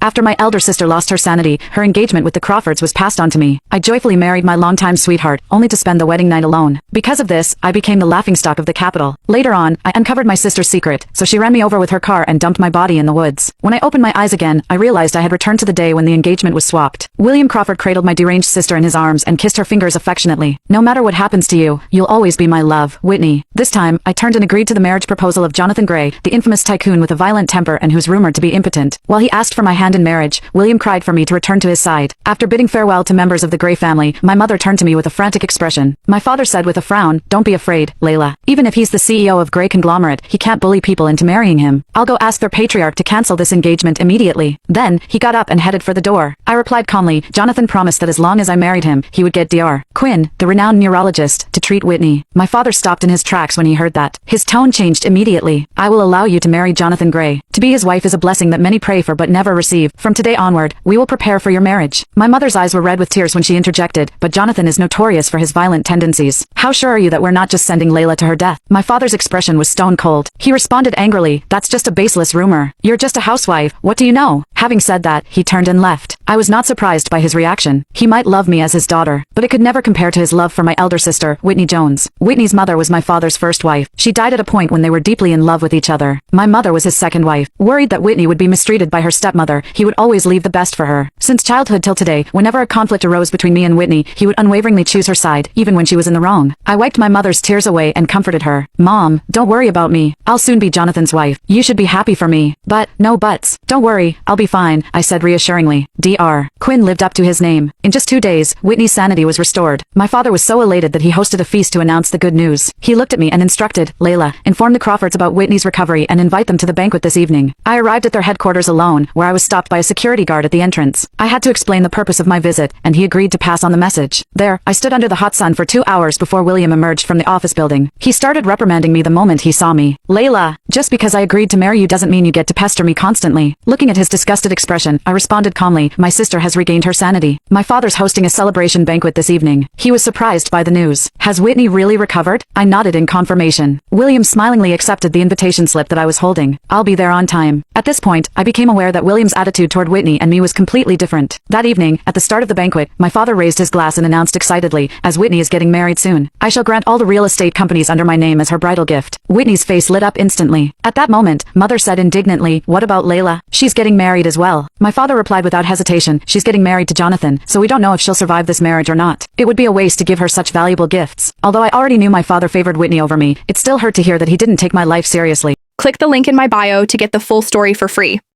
After my elder sister lost her sanity, her engagement with the Crawfords was passed on to me. I joyfully married my longtime sweetheart, only to spend the wedding night alone. Because of this, I became the laughingstock of the capital. Later on, I uncovered my sister's secret, so she ran me over with her car and dumped my body in the woods. When I opened my eyes again, I realized I had returned to the day when the engagement was swapped. William Crawford cradled my deranged sister in his arms and kissed her fingers affectionately. No matter what happens to you, you'll always be my love, Whitney. This time, I turned and agreed to the marriage proposal of Jonathan Gray, the infamous tycoon with a violent temper and who's rumored to be impotent. While he asked for my hand in marriage, William cried for me to return to his side. After bidding farewell to members of the Gray family, my mother turned to me with a frantic expression. My father said with a frown, "Don't be afraid, Layla. Even if he's the CEO of Gray Conglomerate, he can't bully people into marrying him. I'll go ask their patriarch to cancel this engagement immediately." Then, he got up and headed for the door. I replied calmly, Jonathan promised that as long as I married him, he would get Dr. Quinn, the renowned neurologist, to treat Whitney. My father stopped in his tracks when he heard that. His tone changed immediately. "I will allow you to marry Jonathan Gray. To be his wife is a blessing that many pray for but never receive. From today onward, we will prepare for your marriage." My mother's eyes were red with tears when she interjected, "But Jonathan is notorious for his violent tendencies. How sure are you that we're not just sending Layla to her death?" My father's expression was stone cold. He responded angrily, "That's just a baseless rumor. You're just a housewife. What do you know?" Having said that, he turned and left. I was not surprised by his reaction. He might love me as his daughter, but it could never compare to his love for my elder sister, Whitney Jones. Whitney's mother was my father's first wife. She died at a point when they were deeply in love with each other. My mother was his second wife. Worried that Whitney would be mistreated by her stepmother, he would always leave the best for her. Since childhood till today, whenever a conflict arose between me and Whitney, he would unwaveringly choose her side, even when she was in the wrong. I wiped my mother's tears away and comforted her. "Mom, don't worry about me. I'll soon be Jonathan's wife. You should be happy for me." "But, no buts. Don't worry, I'll be fine," I said reassuringly. Dr. Quinn lived up to his name. In just 2 days, Whitney's sanity was restored. My father was so elated that he hosted a feast to announce the good news. He looked at me and instructed, "Layla, inform the Crawfords about Whitney's recovery and invite them to the banquet this evening." I arrived at their headquarters alone, where I was stopped by a security guard at the entrance. I had to explain the purpose of my visit, and he agreed to pass on the message. There, I stood under the hot sun for 2 hours before William emerged from the office building. He started reprimanding me the moment he saw me. "Layla, just because I agreed to marry you doesn't mean you get to pester me constantly." Looking at his disgusted expression, I responded calmly, "My sister has regained her sanity. My father's hosting a celebration banquet this evening." He was surprised by the news. "Has Whitney really recovered?" I nodded in confirmation. William smilingly accepted the invitation slip that I was holding. "I'll be there on time." At this point, I became aware that William's attitude toward Whitney and me was completely different. That evening, at the start of the banquet, my father raised his glass and announced excitedly, "As Whitney is getting married soon, I shall grant all the real estate companies under my name as her bridal gift." Whitney's face lit up instantly. At that moment, Mother said indignantly, "What about Layla? She's getting married as well." My father replied without hesitation, "She's getting married to Jonathan, so we don't know if she'll survive this marriage or not. It would be a waste to give her such valuable gifts." Although I already knew my father favored Whitney over me, it still hurt to hear that he didn't take my life seriously. Click the link in my bio to get the full story for free.